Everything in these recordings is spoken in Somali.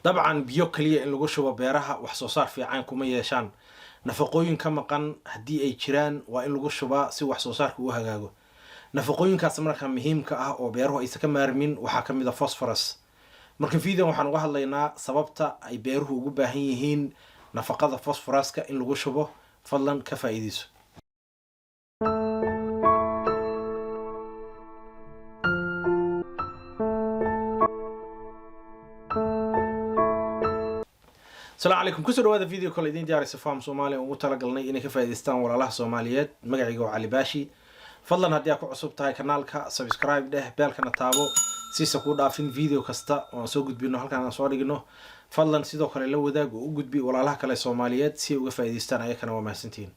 dabcan biyo kaliya in lagu shubo beeraha wax soo saar fiican kuma yeeshaan. Nafaqooyin ka maqan haddii ay jiraan waa in lagu shubaa si wax soo saarka u hagaago. Nafaqooyinkaas marka muhiimka ah oo beeruhu aysan ka maarmin waxaa ka mid ah phosphorus. Marka video waxaan uga hadlaynaa sababta ay beeruhu ugu baahan yihiin nafaqada phosphoruska in lagu shubo. Fadlan ka faa'iideyso. السلام عليكم كسر هذا فيديو كل دين دياري سفام صومالي ومتلقلني إنك فايدستان ولا الله صوماليات مقعيقو علي باشي فضلا هدياكو عصوب تاي كنالكا سبسكرايب ده بالكنا تابو سيسا كو دافين فيديو كستا وانسو قد بينو هالكا نصواري قنو فضلا سيدو كالي لو داقو وقد بي ولا الله كالي صوماليات سيوغا فايدستان ايكنا ومحسنتين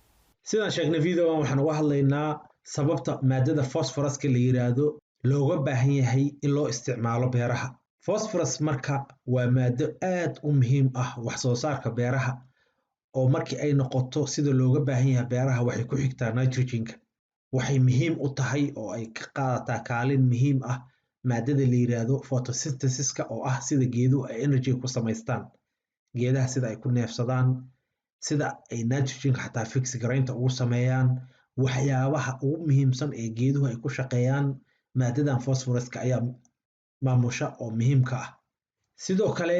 sidaan sheegnay video waxaan uga hadlaynaa sababta maadada phosphorus-ka la yiraahdo looga baahan yahay in loo isticmaalo beeraha. Phosphorus marka waa maado aad u muhiim ah wax soo saarka beeraha oo markii ay noqoto sida looga baahan yahay beeraha waxay ku xigtaa nitrogen-ka. Waxay muhiim u tahay oo ay ka qaadataa kaalin muhiim ah maadada la yiraahdo photosynthesis-ka oo ah sida geeduhu ay energy ku samaystaan. Geedaha sida ay ku neefsadaan sida ay nitrogen-ka xataa fix garaynta ugu sameeyaan waxyaabaha ugu muhiimsan ee geeduhu ay ku shaqeeyaan maadadan phosphorus-ka ayaa maamusha oo muhiimka ah. Sidoo kale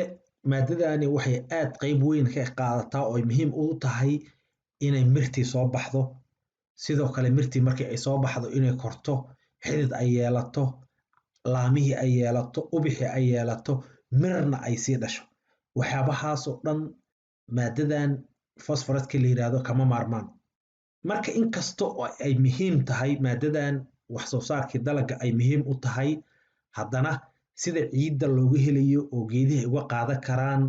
maadadani waxay aad qayb weyn ka qaadataa oo ay muhiim u tahay inay mirtii soo baxdo. Sidoo kale mirtii markii ay soo baxdo inay korto, xidid ay yeelato, laamihii ay yeelato, ubixii ay yeelato, mirna ay sii dhasho. Waxyaabahaas oo dhan maadadan phosphorus-ka la yiraahdo kama maarmaan. Marka inkasta oo ay muhiim tahay maadadan wax soo saarkii dalagga ay muhiim u tahay, haddana sida ciidda looga helayo oo geedihi uga qaadan karaan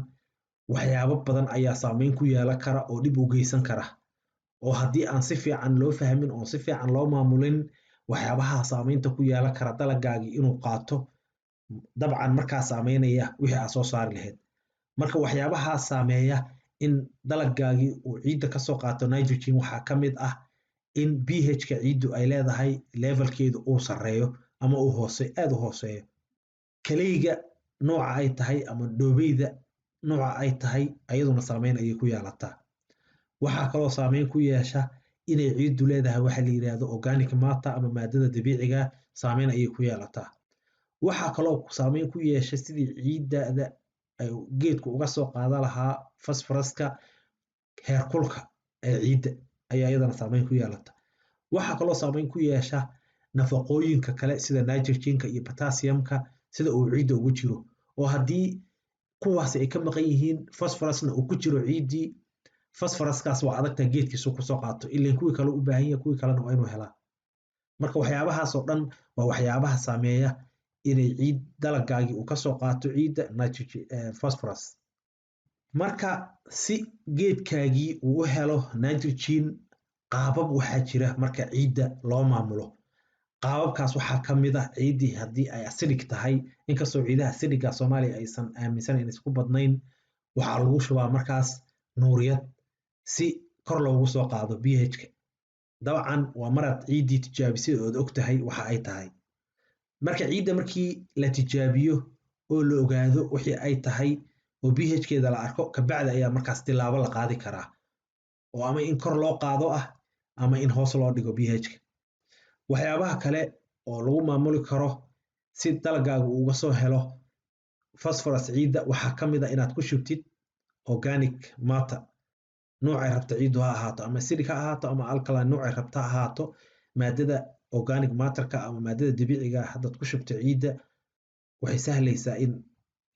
waxyaabo badan ayaa saameyn ku yeelan kara oo dib u geysan kara. Oo haddii aan si fiican loo fahmin oo si fiican loo maamulin waxyaabaha saameynta ku yeelan kara dalaggaagii inuu qaato dabcan markaa saameynaya wixii aad soo saari lahayd. Marka waxyaabaha saameeya in dalaggaagii uu ciidda ka soo qaato nitrogen waxaa ka mid ah in pH-ka ciiddu ay leedahay levelkeedu uu sareeyo ama uu aad u hooseeyo. Kaleyga nooca ay tahay ama dhoobeyda nooca ay tahay ayaduna saameyn ayay ku yeelataa. Waxaa kaloo saameyn ku yeesha inay ciiddu leedahay waxa la yiraahdo organic matter ama maadada dabiiciga saameyn ayay ku yeelataa. Waxaa kaloo saameyn ku yeesha sidii ciidda ay geedku uga soo qaadan lahaa phosphorus-ka heerkulka ee ciidda ayaa iyadana saameyn ku yeelata. Waxaa kaloo saameyn ku yeesha nafaqooyinka kale sida nitrogen-ka iyo potassium-ka sida uu ciidda ugu jiro oo haddii kuwaas ay ka maqan yihiin phosphorus-na uu ku jiro ciiddii phosphorus-kaas waa adagtaa geedkiisu ku soo qaato ilaa kuwii kale u baahan yahay kuwii kalena waa inuu helaa. Marka waxyaabahaas oo dhan waa waxyaabaha saameeya inay ciid dalaggaagii uu ka soo qaato ciidda nitrogen phosphorus. Marka si geedkaagii uu u helo nitrogen qaabab waxaa jira marka ciidda loo maamulo. qaababkaas waxaa ka mid ah ciiddii haddii ay acidic tahay inkastoo ciidaha acidiga Soomaaliya aysan aaminsanayn inay isku badnayn waxaa lagu shubaa markaas nuuriyad si kor loogu soo qaado pH-ka. dabcan waa maraad ciiddii tijaabisay oo og tahay waxa ay tahay. Marka ciidda markii la tijaabiyo oo la ogaado wixii ay tahay oo pH-keeda la arko kabacdi ayaa markaas tilaabo la qaadi karaa oo ama in kor loo qaado ah ama in hoos loo dhigo pH-ka. waxyaabaha kale oo lagu maamuli karo si dalaggaagu uga soo helo phosphorus ciidda waxaa ka mid ah inaad ku shubtid organic matter noocay rabta ciiddu ha ahaato ama acidic ha ahaato ama alkaline noocay rabta ha ahaato maadada organic matter-ka ama maadada dabiiciga haddaad ku shubto ciidda waxay sahlaysaa in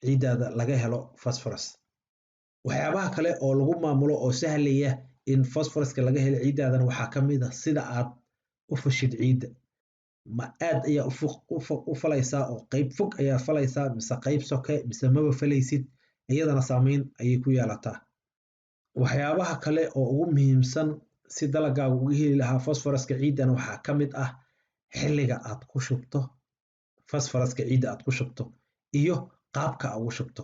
ciiddaada laga helo phosphorus. waxyaabaha kale oo lagu maamulo oo sahlaya in phosphorus-ka laga helo ciiddaadana waxaa ka mid ah sida aad u fashid ciidda. ma aad ayaa u falaysaa oo qayb fog ayaa falaysaa mise qayb soke mise maba falaysid iyadana saameyn ayay ku yeelataa. waxyaabaha kale oo ugu muhiimsan si dalaggaagu uga heli lahaa phosphorus-ka ciiddana waxaa ka mid ah xilliga aad ku shubto phosphorus-ka ciidda aad ku shubto iyo qaabka aad ugu shubto.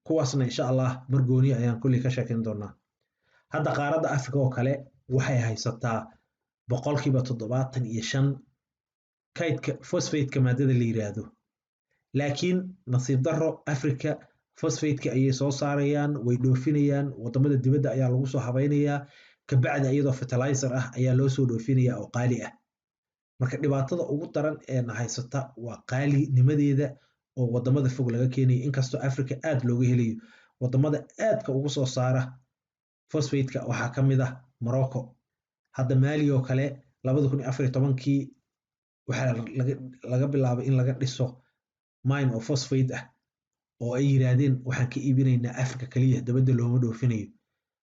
kuwaasna insha Allah mar gooni ayaan kulli ka sheekeyn doonaa. hadda qaaradda Afrika oo kale waxay haysataa 75% kaydka phosphate-ka maadada la yiraahdo. laakiin nasiib darro Afrika phosphate-ka ayay soo saarayaan, way dhoofinayaan, wadamada dibadda ayaa lagu soo habaynayaa, kabacdi iyadoo fertilizer ah ayaa loo soo dhoofinaya oo qaali ah. marka dhibaatada ugu daran ee na haysata waa qaalinimadeeda oo wadamada fog laga keenayo, inkastoo Africa aad looga helayo. wadamada aadka ugu soo saara phosphate-ka waxaa ka mid ah Morocco. hadda Mali oo kale 2014kii waxaa laga bilaabay in laga dhiso mine oo phosphate ah oo ay yiraahdeen waxaan ka iibinaynaa Africa kaliya, dabadda looma dhoofinayo.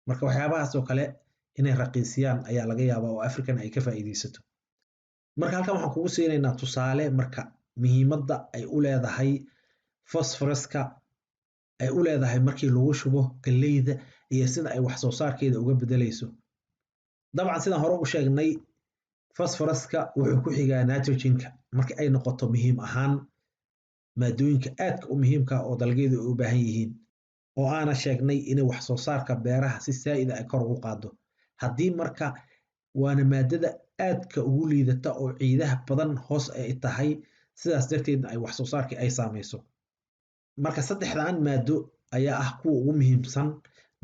marka waxyaabahaas oo kale inay raqiisiyaan ayaa laga yaabaa oo African ay ka faa'iideysato. marka halkan waxaan kugu siinaynaa tusaale marka muhiimadda ay u leedahay phosphoruska ay u leedahay markii lagu shubo galleyda iyo sida ay wax soo saarkeeda uga bedelayso. dabcan sidaan hore u sheegnay phosphoruska wuxuu ku xigaa nitrogen-ka marka ay noqoto muhiim ahaan maadooyinka aadka u muhiimka oo dalagyadu ay u baahan yihiin, oo aana sheegnay inay wax soo saarka beeraha si saa'id ah ay kor ugu qaado. haddii marka waana maadada aadka ugu liidata oo ciidaha badan hoos ay tahay, sidaas darteedna ay wax soo saarkii ay saamayso. marka saddexdan maado ayaa ah kuwa ugu muhiimsan: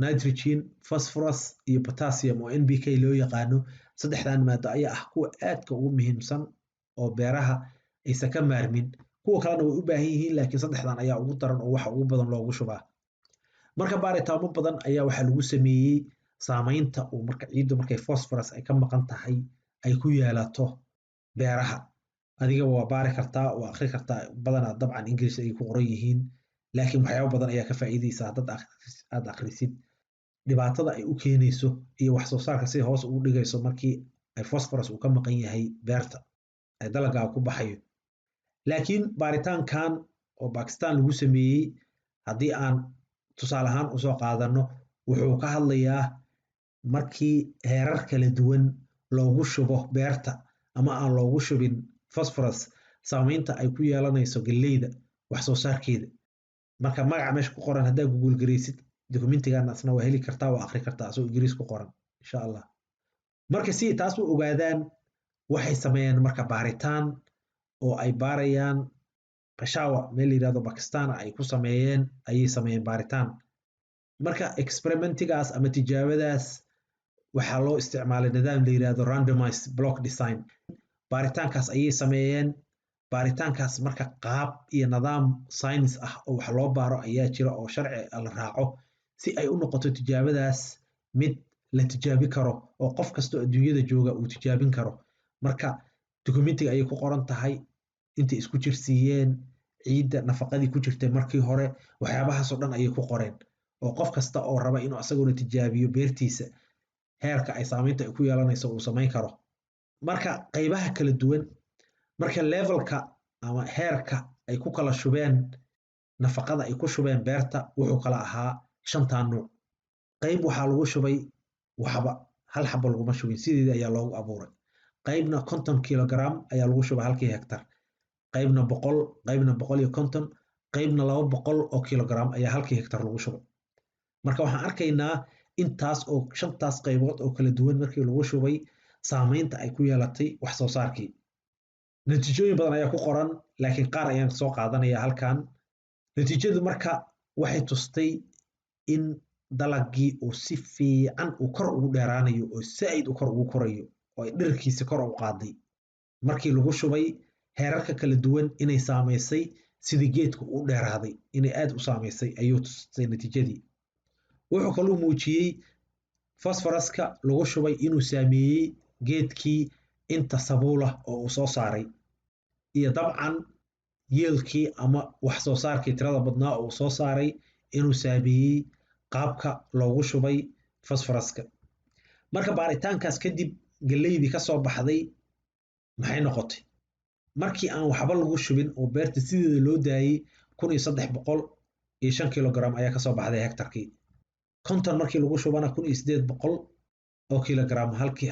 nitrogen, phosphorus iyo potassium oo NPK loo yaqaano. saddexdan maado ayaa ah kuwa aadka ugu muhiimsan oo beeraha aysan ka maarmin. kuwa kalena way u baahan yihiin, laakiin saddexdan ayaa ugu daran oo waxa ugu badan loogu shubaa. marka baaritaano badan ayaa waxaa lagu sameeyey saamaynta uu marka ciiddu markay phosphorus ay ka maqan tahay ay ku yeelato beeraha. adiga waa baari kartaa, waa akhri kartaa, badanaa dabcan English ay ku qoran yihiin, laakiin waxyaabo badan ayaa ka faa'iideysa haddaad aad akhrisid dhibaatada ay u keenayso iyo wax soo saarka si hoos ugu dhigayso markii ay phosphorus uu ka maqan yahay beerta ay dalagga ku baxayo. laakiin baaritaankan oo Pakistan lagu sameeyey, haddii aan tusaale ahaan usoo qaadano, wuxuu ka hadlayaa markii heerar kala duwan loogu shubo beerta ama aan loogu shubin phosphorus, saamaynta ay ku yeelanayso galleyda wax soo saarkeeda. marka magaca meesha ku qoran haddaa Google gareysid dokumentigaasna waa heli kartaa, waa akhri kartaa asoo Ingiriis ku qoran insha Allah. marka si taas u ogaadaan waxay sameeyeen marka baaritaan oo ay baarayaan Peshawar meel la yiraahdo Pakistan ay ku sameeyeen, ayay sameeyeen baaritaan. marka experimentigaas ama tijaabadaas waxaa loo isticmaalay nidaam la yiraahdo randomized block design. baaritaankaas ayay sameeyeen. baaritaankaas marka qaab iyo nidaam science ah oo wax loo baaro ayaa jira oo sharci la raaco si ay u noqoto tijaabadaas mid la tijaabi karo oo qof kasta oo adduunyada jooga uu tijaabin karo. marka documentiga ayay ku qoran tahay intay isku jirsiiyeen, ciidda nafaqadii ku jirtay markii hore, waxyaabahaas oo dhan ayay ku qoreen oo qof kasta oo raba inuu asaguna tijaabiyo beertiisa heerka ay saamaynta ay ku yeelanayso uu samayn karo. marka qaybaha kala duwan, marka levelka ama heerka ay ku kala shubeen nafaqada ay ku shubeen beerta wuxuu kala ahaa 5 nooc. qayb waxaa lagu shubay waxba hal xabo laguma shubin, sideedii ayaa loogu abuuray. qaybna 50 kilogram ayaa lagu shubay halkii hektar, qaybna 100, qaybna 150, qaybna 200 oo kilogram ayaa halkii hektar lagu shubay. marka waxaan arkaynaa intaas oo 5taas qaybood oo kala duwan markii lagu shubay saamaynta ay ku yeelatay wax soo saarkii. natiijooyin badan ayaa ku qoran, laakiin qaar ayaan soo qaadanaya halkan. natiijadu marka waxay tustay in dalagii uu si fiican uu kor ugu dheeraanayo oo saa'id u kor ugu korayo oo ay dhirkiisa kor u qaaday markii lagu shubay heerarka kala duwan inay saamaysay sidii geedku u dheeraaday inay aad u saamaysay ayuu tustay natiijadii. wuxuu kaloo muujiyey phosphoruska lagu shubay inuu saameeyey geedkii inta sabuula oo uu soo saaray, iyo dabcan yieldkii ama wax soo saarkii tirada badnaa oo uu soo saaray inuu saameeyey qaabka loogu shubay phosphoruska. marka baaritaankaas kadib galleydii ka soo baxday maxay noqotay? markii aan waxba lagu shubin oo beerta sideeda loo daayey 1305 kilogram ayaa kasoo baxday hektarkii. 50 markii lagu shubana 1800 oo kilogram halkii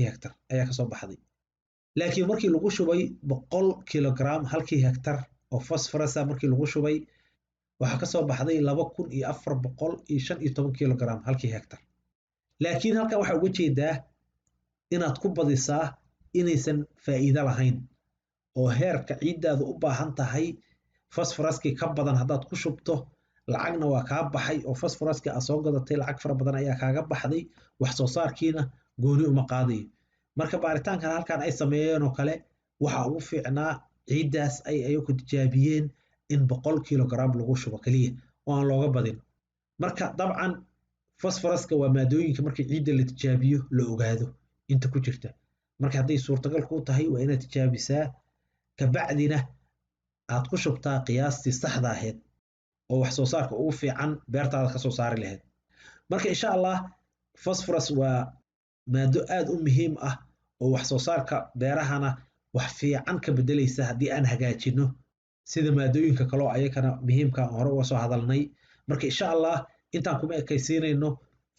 hektar ayaa kasoo baxday. laakiin markii lagu shubay 100 kilogram halkii hektar oo phosphorus markii lagu shubay waxaa kasoo baxday 2415 kilogram halkii hektar. laakiin halkan waxaa uga jeedaa inaad ku badisaa inaysan faa'iido lahayn oo heerka ciiddaadu u baahan tahay phosphoruskii ka badan haddaad ku shubto lacagna waa kaa baxay oo fosforaska aad soo gadatay lacag fara badan ayaa kaaga baxday, wax soo saarkiina gooni uma qaadayo. marka baaritaankan halkan ay sameeyeen oo kale waxaa ugu fiicnaa ciiddaas ay ayagu tijaabiyeen in 100 kilogram lagu shubo keliya oo aan looga badin. marka dabcan fosforaska waa maadooyinka markii ciidda la tijaabiyo la ogaado inta ku jirta. marka hadday suurtagal ku tahay waa inaad tijaabisaa, kabacdina aad ku shubtaa qiyaastii saxda ahayd oo wax soo saarka ugu fiican beertaada ka soo saari lahayd. marka insha allah phosphorus waa maado aad u muhiim ah oo wax soo saarka beerahana wax fiican ka bedelaysa haddii aan hagaajino sida maadooyinka kale oo ayakana muhiimka hore uga soo hadalnay. marka insha allah intaan kuma ekaysiinayno,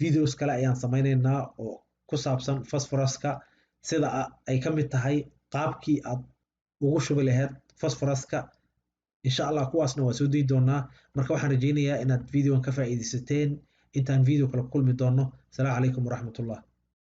videos kale ayaan samaynaynaa oo ku saabsan phosphoruska, sida ay ka mid tahay qaabkii aad ugu shubi lahayd phosphoruska. insha allah kuwaasna waa soo dayi doonaa. marka waxaan rajaynayaa inaad videoan ka faa'iidaysateen. intaan video kale ku kulmi doono, asalaamu calaykum waraxmatullah.